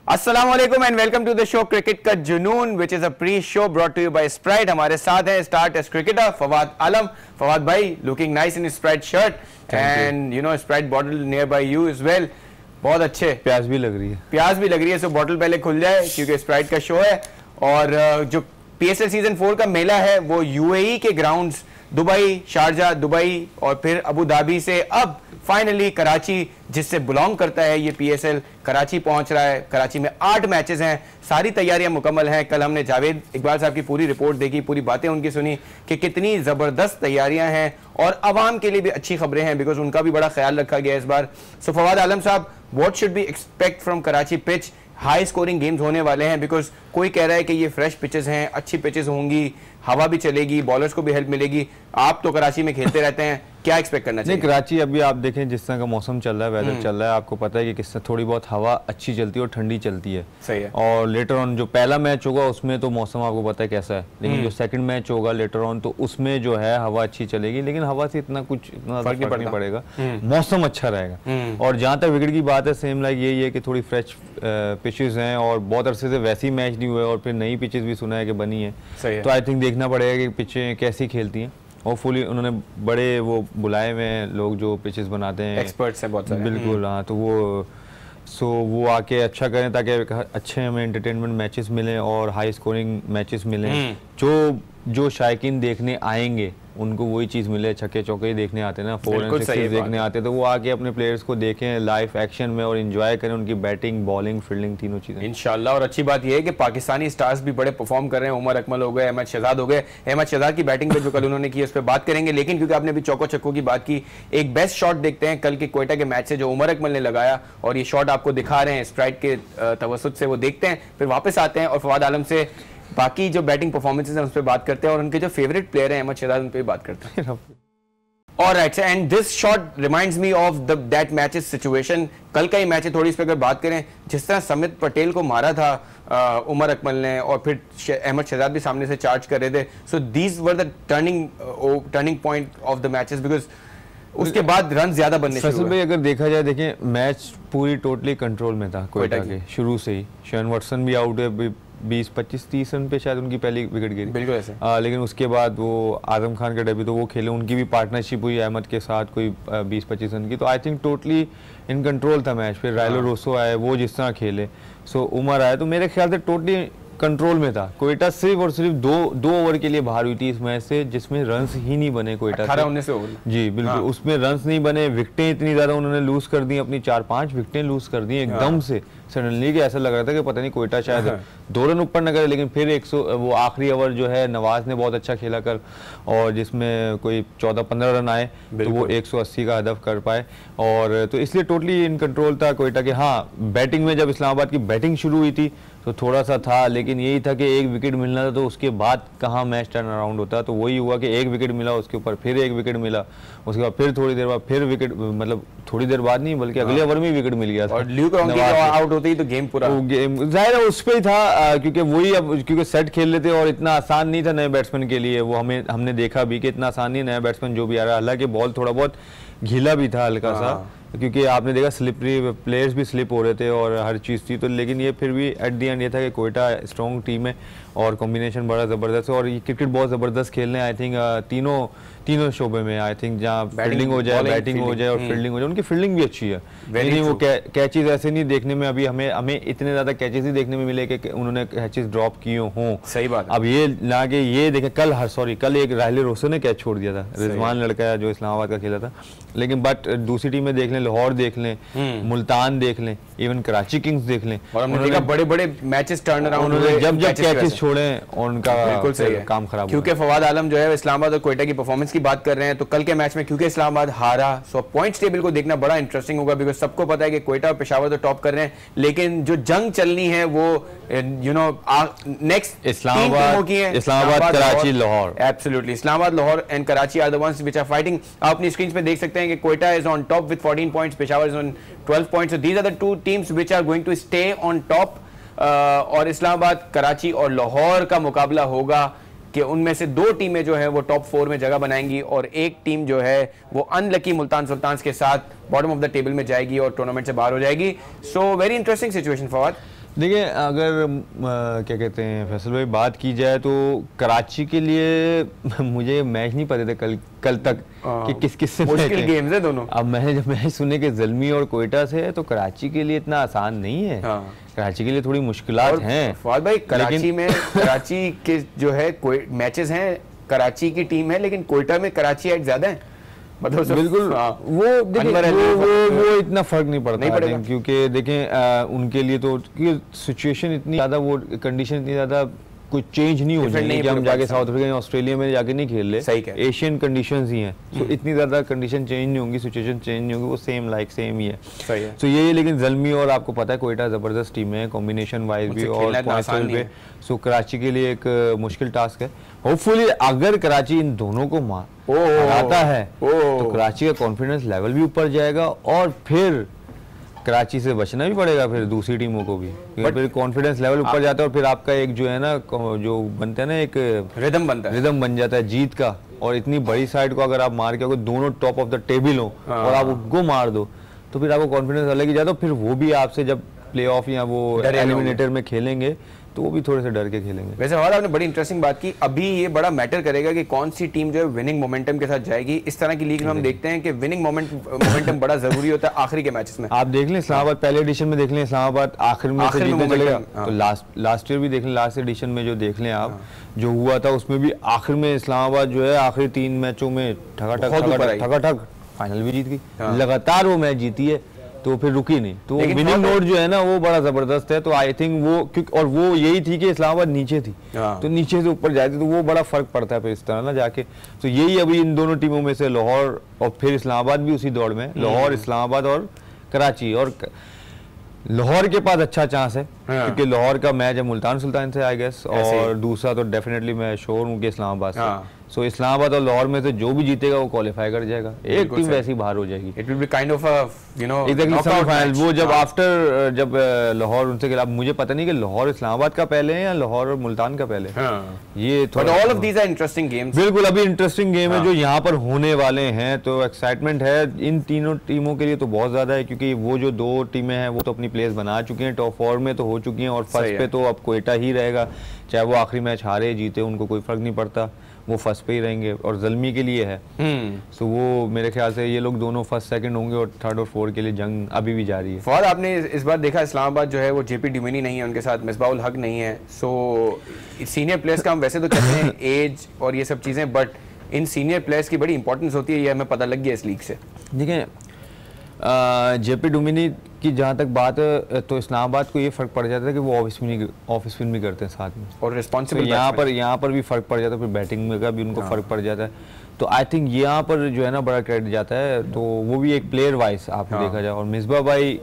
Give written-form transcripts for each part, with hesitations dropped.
अस्सलाम वालेकुम and welcome to the show cricket का जुनून which is a pre show brought to you by Sprite. हमारे साथ है star test cricketer Fawad Alam. Fawad भाई looking nice in Sprite shirt and you know Sprite bottle nearby you is well. बहुत अच्छे, प्यास भी लग रही है, सो बॉटल पहले खुल जाए क्योंकि स्प्राइट का शो है। और जो PSL सीजन 4 का मेला है वो UAE के ग्राउंड्स दुबई, शारजा, दुबई और फिर अबू धाबी से अब फाइनली कराची, जिससे बिलोंग करता है ये PSL, कराची पहुंच रहा है। कराची में 8 मैचेस हैं, सारी तैयारियां मुकम्मल हैं। कल हमने जावेद इकबाल साहब की पूरी रिपोर्ट देखी, पूरी बातें उनकी सुनी कि कितनी ज़बरदस्त तैयारियां हैं और अवाम के लिए भी अच्छी खबरें हैं बिकॉज उनका भी बड़ा ख्याल रखा गया इस बार। सो फवाद आलम साहब, what should be expect from Karachi pitch? High scoring games होने वाले हैं बिकॉज कोई कह रहा है कि ये फ्रेश पिचेस हैं, अच्छी पिचेस होंगी, हवा भी चलेगी, बॉलर्स को भी हेल्प मिलेगी। आप तो कराची में खेलते रहते हैं, क्या एक्सपेक्ट करना चाहिए? नहीं, कराची अभी आप देखें जिस तरह का मौसम चल रहा है, वेदर चल रहा है, आपको पता है कि किस तरह थोड़ी बहुत हवा अच्छी चलती है और ठंडी चलती है। सही है। और लेटर ऑन जो पहला मैच होगा उसमें तो मौसम आपको पता है कैसा है, लेकिन जो सेकंड मैच होगा लेटर ऑन तो उसमें जो है हवा अच्छी चलेगी, लेकिन हवा से इतना फर्क नहीं पड़ेगा, मौसम अच्छा रहेगा। और जहाँ तक विकेट की बात है, सेम लाइक यही है कि थोड़ी फ्रेश पिचेस हैं और बहुत अरसे से वैसी मैच नहीं हुए और फिर नई पिचेस भी सुना है कि बनी है, तो आई थिंक देखना पड़ेगा कि पिचें कैसी खेलती हैं। होपफुली उन्होंने बड़े वो बुलाए हुए हैं लोग जो पिचेस बनाते हैं, एक्सपर्ट्स हैं बहुत सारे। बिल्कुल हाँ, तो वो आके अच्छा करें ताकि अच्छे हमें एंटरटेनमेंट मैचेस मिलें और हाई स्कोरिंग मैचेस मिलें। जो शायकीन देखने आएंगे उनको वही चीज़ मिले, छक्के चौके ही देखने आते हैं ना, 4 एंड 6 देखने आते हैं, तो वो आके अपने प्लेयर्स को देखें लाइव एक्शन में और एंजॉय करें उनकी बैटिंग, बॉलिंग, फील्डिंग, तीनों चीज़ें इंशाल्लाह। और अच्छी बात यह है कि पाकिस्तानी स्टार्स भी बड़े परफॉर्म कर रहे हैं। उमर अकमल हो गए, अहमद शहजाद हो गए। अहमद शहजाद की बैटिंग पे जो कल उन्होंने की उस पर बात करेंगे, लेकिन क्योंकि आपने भी चौको छक्कों की बात की, एक बेस्ट शॉट देखते हैं कल के कोयटा के मैच से जो उमर अकमल ने लगाया, और ये शॉट आपको दिखा रहे हैं स्प्राइट के तवसुत से, वो देखते हैं फिर वापस आते हैं और फवाद आलम से बाकी जो बैटिंग परफॉर्मेंसेस हैं उस पर बात करते हैं और उनके जो फेवरेट प्लेयर हैं अहमद शहजाद, उन पर बात करते हैं। Alright, and this shot reminds me of that match's situation. कल का ही मैच है, थोड़ी इस पर अगर बात करें, जिस तरह समित पटेल को मारा था उमर अकमल ने और फिर अहमद शहजाद भी सामने से चार्ज कर रहे थे, so these were the turning point of the matches because उसके बाद रन ज्यादा बनने शुरू हुए। भाई अगर देखा जाए, देखिए मैच पूरी टोटली कंट्रोल में था कोयटा के शुरू से ही। शेन वॉटसन भी आउट है, 20, 25, 30 रन पे शायद उनकी पहली विकेट गिरी, बिल्कुल ऐसे। लेकिन उसके बाद वो आजम खान का डेब्यू तो वो खेले, उनकी भी पार्टनरशिप हुई अहमद के साथ कोई 20-25 रन की, तो I think totally in control था मैच। फिर रायलो रोसो आए, वो जिस तरह खेले, सो उमर आए, तो मेरे ख्याल से टोटली कंट्रोल में था। कोयटा सिर्फ और सिर्फ दो ओवर के लिए बाहर हुई थी इस मैच से, जिसमें रन्स ही नहीं बने कोयटा से। 18-19 ओवर, जी बिल्कुल, उसमें रन्स नहीं बने। विकेटें इतनी ज्यादा उन्होंने लूज कर दी, अपनी 4-5 विकेटें लूज कर दी एकदम से सडनली, कि ऐसा लग रहा था कि पता नहीं कोयटा शायद 2 रन ऊपर न करे। लेकिन फिर 100 वो आखिरी ओवर जो है नवाज ने बहुत अच्छा खेला कर, और जिसमें कोई 14-15 रन आए, तो वो 180 का हदफ कर पाए, और तो इसलिए टोटली इन कंट्रोल था कोयटा के। हाँ, बैटिंग में जब इस्लामाबाद की बैटिंग शुरू हुई थी तो थोड़ा सा था, लेकिन यही था कि एक विकेट मिलना था, तो उसके बाद कहाँ मैच टर्न अराउंड होता। तो वही हुआ कि एक विकेट मिला, उसके ऊपर फिर एक विकेट मिला, उसके बाद फिर थोड़ी देर बाद फिर विकेट, मतलब थोड़ी देर बाद नहीं बल्कि अगले ओवर में विकेट मिल गया था। और ल्यूक रॉन्गी आउट होते ही तो गेम पूरा, गेम जाहिर है उस पर ही था, क्योंकि वही अब क्योंकि सेट खेल लेते और इतना आसान नहीं था नए बैट्समैन के लिए। वो हमने देखा भी कि इतना आसान नहीं नया बैट्समैन जो भी आ रहा है, हालांकि बॉल थोड़ा बहुत घिला भी था हल्का सा, क्योंकि आपने देखा स्लिपरी प्लेयर्स भी स्लिप हो रहे थे और हर चीज़ थी, तो लेकिन ये फिर भी एट दी एंड ये था कि कोयटा स्ट्रॉन्ग टीम है और कॉम्बिनेशन बड़ा ज़बरदस्त है, और ये क्रिकेट बहुत ज़बरदस्त खेलने आई थिंक तीनों शोबे में। आई थिंक जहाँ फील्डिंग हो जाए, बैटिंग हो जाए और फील्डिंग हो जाए, उनकी फील्डिंग भी अच्छी है। नहीं वो कैचेज ऐसे नहीं देखने में, अभी हमें इतने ज़्यादा कैचेज ही देखने में मिले कि उन्होंने कैचेज ड्रॉप किए हों। सही बात। अब ये ना कि ये देखें, कल एक राहिल रोसो ने कैच छोड़ दिया था, रिजवान लड़का है जो इस्लामाबाद का खेला था, लेकिन बट दूसरी टीम में देख लें, लाहौर देख लें, मुल्तान देख लें, इवन कराची किंग्स देख लें, और हमने देखा बड़े मैचेस टर्न अराउंड हुए जब कैचेस छोड़े और उनका बिल्कुल सही है, काम खराब। क्योंकि फवाद आलम जो है इस्लामाबाद और कोयटा की परफॉर्मेंस की बात कर रहे हैं, तो कल के मैच में क्योंकि इस्लामाबाद हारा, सो पॉइंट्स टेबल को देखना बड़ा इंटरेस्टिंग होगा, बिकॉज सबको पता है कि कोयटा और पेशावर तो टॉप कर रहे हैं, लेकिन जो जंग चलनी है वो you know next Islamabad, Karachi, Lahore, absolutely Islamabad, Lahore and Karachi are the ones which are fighting. आप अपनी स्क्रीन पे देख सकते हैं कि Quetta is on top with 14 points, Peshawar is on 12 points, so these are the 2 teams which are going to stay on top. और इस्लामाबाद, कराची और लाहौर का मुकाबला होगा कि उनमें से 2 टीमें जो है वो टॉप 4 में जगह बनाएंगी और एक टीम जो है वो अनलकी मुल्तान सुल्तान्स के साथ बॉटम ऑफ द टेबल में जाएगी और टूर्नामेंट से बाहर हो जाएगी। So very interesting situation Fawad. देखिए अगर क्या कहते हैं फैसल भाई बात की जाए तो कराची के लिए मुझे मैच नहीं पता थे कल तक कि किस किस से मुश्किल गेम्स है दोनों। अब मैंने जब मैच सुने कि ज़ल्मी और कोयटा से है तो कराची के लिए इतना आसान नहीं है। कराची के लिए थोड़ी मुश्किलात हैं। फवाद भाई कराची में कराची के जो है कोई मैचेस हैं, कराची की टीम है लेकिन कोयटा में कराची एड ज्यादा है, मतलब बिल्कुल वो इतना फर्क नहीं पड़ता क्योंकि देखें उनके लिए तो सिचुएशन इतनी ज्यादा, वो कंडीशन इतनी ज्यादा कुछ चेंज नहीं हो जाएगी कि हम जाके साउथ अफ्रीका या ऑस्ट्रेलिया में जाके नहीं खेल ले। एशियन कंडीशंस ही हैं तो इतनी ज्यादा कंडीशन चेंज नहीं होंगी, सिचुएशन चेंज नहीं होगी, वो सेम ही है। तो ये लेकिन ज़ल्मी और आपको पता है कोयटा जबरदस्त टीम है कॉम्बिनेशन वाइज भी और पॉइंट्स पे। सो कराची के लिए एक मुश्किल टास्क है। होपफुली अगर कराची इन दोनों को हराता है तो कराची का कॉन्फिडेंस लेवल भी ऊपर जाएगा और फिर कराची से बचना भी पड़ेगा फिर दूसरी टीमों को भी, फिर कॉन्फिडेंस लेवल ऊपर जाता है और फिर आपका एक जो है ना जो बनता है ना एक रिदम बन जाता है जीत का। और इतनी बड़ी साइड को अगर आप मार के अगर दोनों टॉप ऑफ द टेबल हो और आप उनको मार दो तो फिर आपको कॉन्फिडेंस अलग ही जाता है। फिर वो भी आपसे जब प्ले ऑफ या वो एलिमिनेटर में खेलेंगे तो वो भी थोड़े से डर के खेलेंगे। वैसे और आपने बड़ी इंटरेस्टिंग बात की, अभी ये बड़ा मैटर करेगा कि कौन सी टीम जो है विनिंग मोमेंटम के साथ जाएगी। इस तरह की लीग में हम देखते हैं कि विनिंग मोमेंटम बड़ा जरूरी होता है आखिरी के मैचेस में। आप देख लें इस्लामाबाद पहले एडिशन में देख लें इस्लामाबाद आखिर में से जीतने चलेगा, तो लास्ट ईयर भी देख लें, लास्ट एडिशन में जो देख लें आप जो हुआ था उसमें भी आखिर में इस्लामाबाद जो है आखिरी 3 मैचों में ठकाठक फाइनल भी जीत गई, लगातार वो मैच जीती है तो फिर रुकी नहीं। तो विनिंग नोट जो है ना वो बड़ा जबरदस्त है। तो आई थिंक वो और वो यही थी कि इस्लामाबाद नीचे थी तो नीचे से ऊपर जाती तो वो बड़ा फर्क पड़ता है फिर इस तरह ना जाके। तो यही अभी इन दोनों टीमों में से लाहौर और फिर इस्लामाबाद भी उसी दौड़ में, लाहौर इस्लामाबाद और कराची। और लाहौर के पास अच्छा चांस है क्योंकि लाहौर का मैच है मुल्तान सुल्तान से आई गेस, और दूसरा तो डेफिनेटली मैं श्योर हूँ कि इस्लामाबाद से। सो इस्लामाबाद और लाहौर में से जो भी जीतेगा वो क्वालिफाई कर जाएगा, एक टीम वैसी बाहर हो जाएगी। It will be kind of a you know exactly semifinal वो जब आफ्टर जब लाहौर उनसे खिलाफ, मुझे पता नहीं कि लाहौर इस्लामाबाद का पहले है या लाहौर और मुल्तान का पहले। ये थोड़ा all of these are interesting games. बिल्कुल अभी इंटरेस्टिंग गेम है जो यहाँ पर होने वाले हैं। तो एक्साइटमेंट है इन तीनों टीमों के लिए तो बहुत ज्यादा है क्योंकि वो जो 2 टीमें हैं वो तो अपनी प्लेस बना चुकी हैं, टॉप 4 में तो हो चुकी हैं और फर्स्ट पे तो अब कोयटा ही रहेगा, चाहे वो आखिरी मैच हारे जीते उनको कोई फर्क नहीं पड़ता, वो फर्स्ट पे ही रहेंगे। और ज़ल्मी के लिए है तो वो मेरे ख्याल से ये लोग दोनों फर्स्ट सेकंड होंगे और थर्ड और फोर्थ के लिए जंग अभी भी जारी है। फौज आपने इस बार देखा इस्लामाबाद जो है वो जेपी ड्यूमिनी नहीं है, उनके साथ मिसबाउल हक नहीं है। सो सीनियर प्लेयर्स का हम वैसे तो कहते हैं एज और ये सब चीज़ें, बट इन सीनियर प्लेयर्स की बड़ी इंपॉर्टेंस होती है, ये हमें पता लग गया इस लीग से। देखिए जेपी डोमिनी की जहाँ तक बात है तो इस्लामाबाद को ये फर्क पड़ जाता है कि वो ऑफ स्पिन भी करते हैं साथ में और रिस्पॉन्सिबल। यहाँ पर भी फर्क पड़ जाता है, फिर बैटिंग में का भी उनको फर्क पड़ जाता है। तो आई थिंक यहाँ पर जो है ना बड़ा क्रेडिट जाता है, तो वो भी एक प्लेयर वाइज आपने देखा जाए। और मिसबा भाई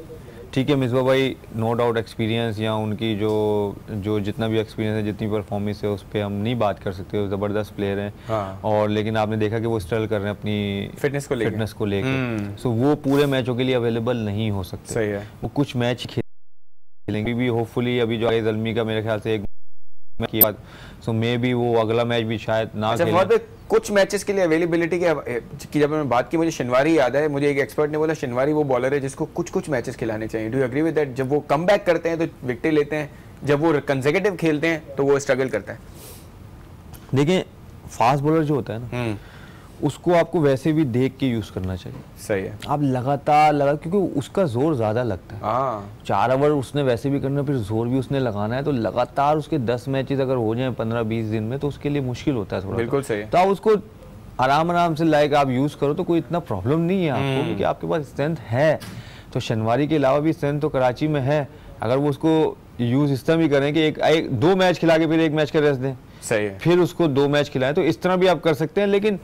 ठीक है, मिसबा भाई नो डाउट एक्सपीरियंस या उनकी जो जितना भी एक्सपीरियंस है, जितनी परफॉर्मेंस है उस पर हम नहीं बात कर सकते, वो ज़बरदस्त प्लेयर हैं। और लेकिन आपने देखा कि वो स्ट्रगल कर रहे हैं अपनी फिटनेस को लेकर। सो वो पूरे मैचों के लिए अवेलेबल नहीं हो सकते। सही है, वो कुछ मैच खेलेंगे भी होपफुली। अभी जो ज़ल्मी का मेरे ख्याल से एक की बात, सो मे भी वो अगला मैच भी शायद ना खेले। कुछ मैचेस के लिए अवेलेबिलिटी की जब मैंने बात की, मुझे शनिवारी याद है, मुझे एक एक्सपर्ट ने बोला शनिवारी वो बॉलर है जिसको कुछ मैचेस खिलाने चाहिए। Do you agree with that? जब वो कम बैक करते हैं तो विकेटें लेते हैं, जब वो कंसेक्यूटिव खेलते हैं तो वो स्ट्रगल करता है। देखिए फास्ट बॉलर जो होता है ना उसको आपको वैसे भी देख के यूज करना चाहिए। सही है, आप लगातार क्योंकि उसका जोर ज्यादा लगता है। 4 ओवर उसने वैसे भी करना, फिर जोर भी उसने लगाना है, तो लगातार उसके 10 मैचेस अगर हो जाएं 15-20 दिन में तो उसके लिए मुश्किल होता है थोड़ा। बिल्कुल सही। तो आप उसको आराम से लाइक आप यूज करो तो कोई इतना प्रॉब्लम नहीं है आपको, क्योंकि आपके पास स्ट्रेंथ है। तो शनिवारी के अलावा भी स्ट्रेंथ तो कराची में है, अगर वो उसको यूज इस तरह भी करें कि 2 मैच खिला के फिर 1 मैच का रेस्ट दें, सही है, फिर उसको 2 मैच खिलाएं, तो इस तरह भी आप कर सकते हैं। लेकिन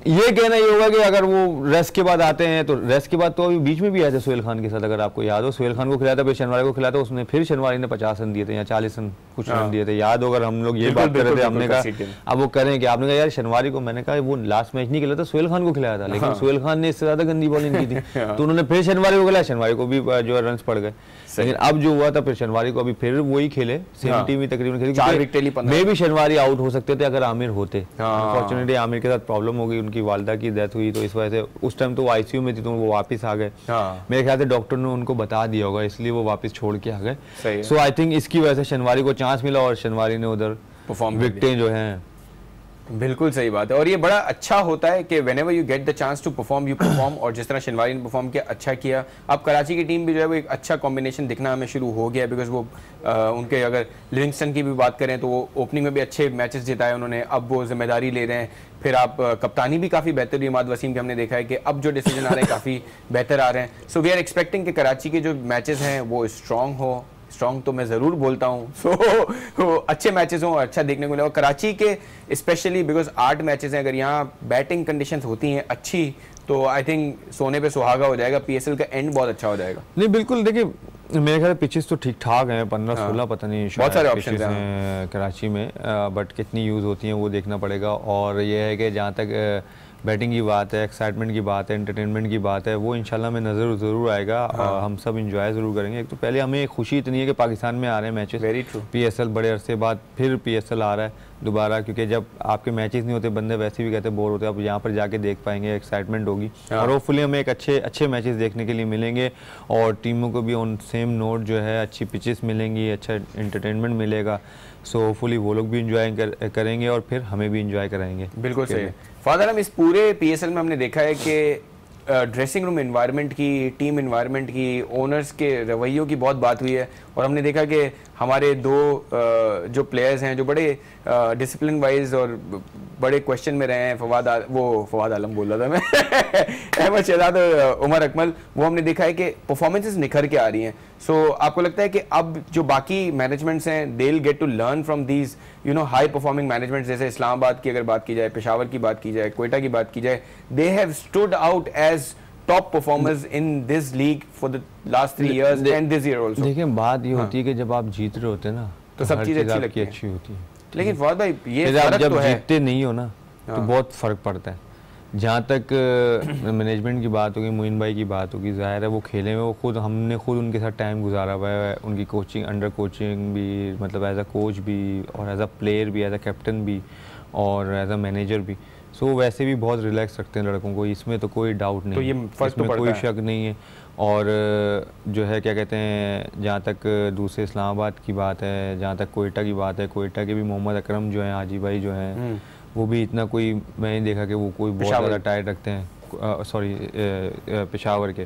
ये कहना ये होगा कि अगर वो रेस्ट के बाद आते हैं तो रेस्ट के बाद तो अभी बीच में भी आए थे सोहेल खान के साथ, अगर आपको याद हो, सोहेल खान को खिलाया था, फिर शनिवारी को खिलाया था, उसने फिर शनिवारी ने 50 रन दिए थे या 40 रन कुछ रन दिए थे, याद हो। अगर हम लोग ये बात कर रहे थे, हमने कहा अब वो करें कि आपने कहा यार शनिवारी को, मैंने कहा वो लास्ट मैच नहीं खेला था, सोहेल खान को खिलाया था, लेकिन सोहेल खान ने इससे ज्यादा गंदी बॉलिंग की थी तो उन्होंने फिर शनिवारी को खिलाया, शनिवारी को भी जो है रन पड़ गए। लेकिन अब जो हुआ था फिर शनिवारी को अभी फिर वही खेले, सेम टीम ही तकरीबन खेली। मे भी शनिवारी आउट हो सकते थे अगर आमिर होते, अनफॉर्चुनेटली आमिर के साथ प्रॉब्लम हो गई, उनकी वालदा की डेथ हुई, तो इस वजह से उस टाइम तो वो आईसीयू में थी, तो वो वापस आ गए। हाँ। मेरे ख्याल से डॉक्टर ने उनको बता दिया होगा, इसलिए वो वापस छोड़ के आ गए। सो आई थिंक इसकी वजह से शनवारी को चांस मिला और शनवारी ने उधर परफॉर्म विकेटें जो हैं। बिल्कुल सही बात है, और ये बड़ा अच्छा होता है कि whenever you get the chance to perform you perform, और जिस तरह शनवारी ने परफॉर्म किया, अच्छा किया। अब कराची की टीम भी जो है वो एक अच्छा कॉम्बिनेशन दिखना हमें शुरू हो गया, बिकॉज वो उनके अगर लिविंगस्टन की भी बात करें तो वो ओपनिंग में भी अच्छे मैचेस जिताए उन्होंने, अब वो जिम्मेदारी ले रहे हैं। फिर आप कप्तानी भी काफ़ी बेहतर हुई इमाद वसीम के, हमने देखा है कि अब जो डिसीजन आ रहे हैं काफ़ी बेहतर आ रहे हैं। सो वी आर एक्सपेक्टिंग कि कराची के जो मैचेस हैं वो स्ट्रॉन्ग हो, स्ट्रॉन्ग तो मैं ज़रूर बोलता हूँ। सो अच्छे मैचेस हों, अच्छा देखने को मिले। और कराची के स्पेशली बिकॉज 8 मैचेस हैं, अगर यहाँ बैटिंग कंडीशंस होती हैं अच्छी तो आई थिंक सोने पे सुहागा हो जाएगा, पीएसएल का एंड बहुत अच्छा हो जाएगा। नहीं बिल्कुल, देखिए मेरे ख्याल पिचेस तो ठीक ठाक हैं, 15-16 पता नहीं बहुत सारे ऑप्शंस हैं कराची में, बट कितनी यूज़ होती हैं वो देखना पड़ेगा। और ये है कि जहाँ तक बैटिंग की बात है, एक्साइटमेंट की बात है, एंटरटेनमेंट की बात है, वो इंशाल्लाह में नज़र ज़रूर आएगा। और हम सब इंजॉय ज़रूर करेंगे। एक तो पहले हमें खुशी इतनी है कि पाकिस्तान में आ रहे हैं मैचेस, वेरी ट्रू, पीएसएल बड़े अरसे बाद फिर पीएसएल आ रहा है दोबारा, क्योंकि जब आपके मैचेस नहीं होते बंदे वैसे भी कहते बोर होते हैं, अब यहाँ पर जाके देख पाएंगे, एक्साइटमेंट होगी। और होपफुली हमें एक अच्छे मैचेस देखने के लिए मिलेंगे, और टीमों को भी ऑन सेम नोट जो है अच्छी पिचेस मिलेंगी, अच्छा एंटरटेनमेंट मिलेगा। सो होपफुली वो लोग भी इंजॉय करेंगे और फिर हमें भी इंजॉय कराएंगे। बिल्कुल सही है फादर। हम इस पूरे पीएसएल में हमने देखा है कि ड्रेसिंग रूम एनवायरनमेंट की, टीम एनवायरनमेंट की, ओनर्स के रवैयों की बहुत बात हुई है, और हमने देखा कि हमारे 2 जो प्लेयर्स हैं जो बड़े डिसिप्लिन वाइज और बड़े क्वेश्चन में रहे हैं, फवाद आलम बोल रहा था मैं अहमद शहजाद और उमर अकमल, वो हमने देखा है कि परफॉर्मेंसेस निखर के आ रही हैं। सो आपको लगता है कि अब जो बाकी मैनेजमेंट्स हैं they will get to learn from these high performing managements, जैसे इस्लामाबाद की अगर बात की जाए, पेशावर की बात की जाए, क्वेटा की बात की जाए, they have stood out as top performers in this league for the last 3 years and this year also. देखिए बात ये होती है कि जब आप जीत रहे होते हैं ना तो सब चीज़ अच्छी होती है, लेकिन फवाद भाई ये आप जब तो जीतते नहीं हो ना तो बहुत फ़र्क पड़ता है। जहाँ तक मैनेजमेंट की बात होगी, मोइन भाई की बात होगी, ज़ाहिर है वो खेले में वो हमने खुद उनके साथ टाइम गुजारा हुआ है, उनकी कोचिंग, अंडर कोचिंग भी, मतलब एज अ कोच भी, और एज अ प्लेयर भी, एज अ कैप्टन भी, और एज अ मैनेजर भी। सो वैसे भी बहुत रिलैक्स रखते हैं लड़कों को, इसमें तो कोई डाउट नहीं, तो ये फर्क इसमें कोई शक नहीं है। और जो है क्या कहते हैं, जहाँ तक दूसरे इस्लामाबाद की बात है, जहाँ तक कोयटा की बात है, कोयटा के भी मोहम्मद अकरम जो हैं, हाजी भाई जो हैं, वो भी इतना कोई मैंने देखा कि वो कोई बहुत ज़्यादा टाइट रखते हैं, सॉरी पेशावर के।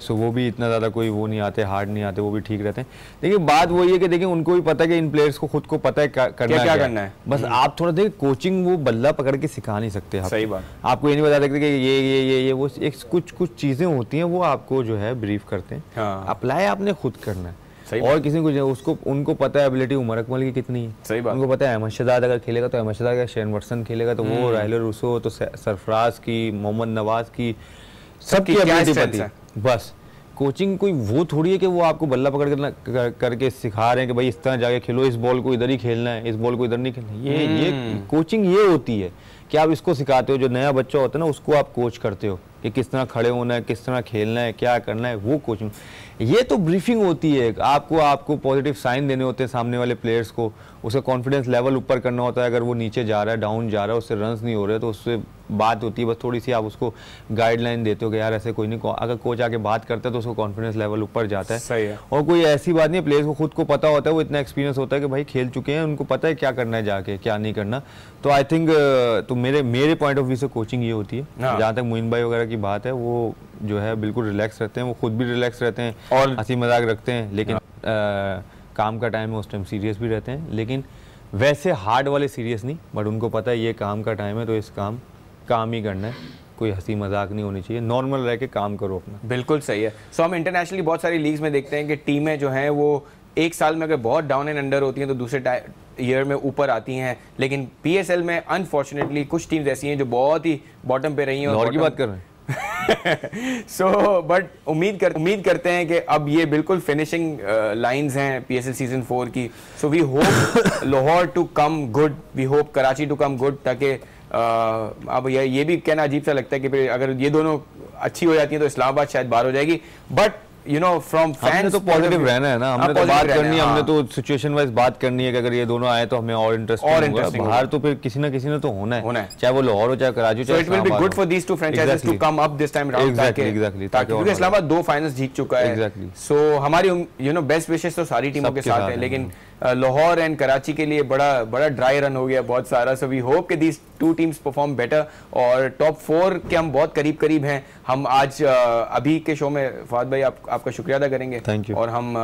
सो वो भी इतना ज़्यादा कोई वो नहीं आते, हार्ड नहीं आते, वो भी ठीक रहते हैं। देखिए बात वही है कि देखिए उनको भी पता है कि इन प्लेयर्स को खुद को पता है क्या करना है। बस आप थोड़ा देखिए कोचिंग वो बल्ला पकड़ के सिखा नहीं सकते। सही बात, आपको ये नहीं बता सकते कि ये वो एक कुछ चीज़ें होती हैं वो आपको जो है ब्रीफ करते हैं, अप्लाई आपने खुद करना है। और किसी को उनको पता है एबिलिटी उमर अकमल की कितनी है, सही बात। उनको पता है अहमद शहजाद अगर खेलेगा तो अहमद शहजाद का, शेन वर्सन खेलेगा तो वो, राहिल रूसो तो सरफराज की, मोहम्मद नवाज की, सबकी एबिलिटी पता है। बस कोचिंग कोई वो थोड़ी है कि वो आपको बल्ला पकड़ करके सिखा रहे हैं कि भाई इस तरह जाके खेलो, इस बॉल को इधर ही खेलना है, इस बॉल को इधर नहीं खेलना है। ये कोचिंग ये होती है कि आप इसको सिखाते हो, जो नया बच्चा होता है ना उसको आप कोच करते हो कि किस तरह खड़े होना है, किस तरह खेलना है, क्या करना है, वो कोचिंग। ये तो ब्रीफिंग होती है, आपको पॉजिटिव साइन देने होते हैं सामने वाले प्लेयर्स को, उसका कॉन्फिडेंस लेवल ऊपर करना होता है। अगर वो नीचे जा रहा है, डाउन जा रहा है, उससे रन्स नहीं हो रहे तो उससे बात होती है, बस थोड़ी सी आप उसको गाइडलाइन देते हो कि यार ऐसे कोई नहीं, अगर कोच आके बात करता है तो उसको कॉन्फिडेंस लेवल ऊपर जाता है। सही है। और कोई ऐसी बात नहीं है, प्लेयर्स को खुद को पता होता है, वो इतना एक्सपीरियंस होता है कि भाई खेल चुके हैं, उनको पता है क्या करना है जाके, क्या नहीं करना। तो आई थिंक तो मेरे पॉइंट ऑफ व्यू से कोचिंग ये होती है। जहाँ तक मोइन भाई वगैरह की बात है, वो जो है बिल्कुल रिलैक्स रहते हैं, वो खुद भी रिलैक्स रहते हैं और हंसी मजाक रखते हैं, लेकिन काम का टाइम है उस टाइम सीरियस भी रहते हैं, लेकिन वैसे हार्ड वाले सीरियस नहीं, बट उनको पता है ये काम का टाइम है तो इस काम ही करना है, कोई हंसी मजाक नहीं होनी चाहिए, नॉर्मल रह के काम करो अपना। बिल्कुल सही है। सो हम इंटरनेशनली बहुत सारी लीग्स में देखते हैं कि टीमें जो हैं वो एक साल में अगर बहुत डाउन एंड अंडर होती हैं तो दूसरे ईयर में ऊपर आती हैं, लेकिन पीएसएल में अनफॉर्चुनेटली कुछ टीम्स ऐसी हैं जो बहुत ही बॉटम पे रही हैं। और की बात कर रहे हैं सो बट उम्मीद करते हैं कि अब ये बिल्कुल फिनिशिंग लाइंस हैं पीएसएल सीजन 4 की। So we hope Lahore to come good, we hope Karachi to come good, ताकि अब ये भी कहना अजीब सा लगता है कि फिर अगर ये दोनों अच्छी हो जाती हैं तो इस्लामाबाद शायद बाहर हो जाएगी, but you know from fans हमने तो पॉजिटिव रहना है ना, हमने तो बात करनी है, हमने तो सिचुएशन वाइज बात करनी है कि अगर ये दोनों आए तो हमें और इंटरेस्टिंग होगा। बाहर तो फिर किसी ना किसी ने तो होना है, चाहे वो लाहौर हो चाहे कराची, चाहे it will be good for these two franchises to come up this time round, exactly, क्योंकि इस्लामाबाद 2 फाइनल्स जीत चुका है। सो हमारी यू नो बेस्ट विशेस तो सारी टीमों के साथ है, लेकिन लाहौर एंड कराची के लिए बड़ा ड्राई रन हो गया बहुत सारा। सो वी होप कि दीज 2 टीम्स परफॉर्म बेटर और टॉप 4 के हम बहुत करीब हैं। हम आज अभी के शो में फहद भाई आपका शुक्रिया अदा करेंगे और हम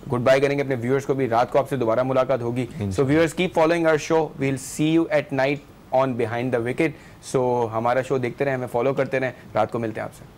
गुड बाय करेंगे अपने व्यूअर्स को भी। रात को आपसे दोबारा मुलाकात होगी। So viewers keep following our show, we will see you at night on behind the wicket. So हमारा शो देखते रहें, हमें फॉलो करते रहें। रात को मिलते हैं आपसे।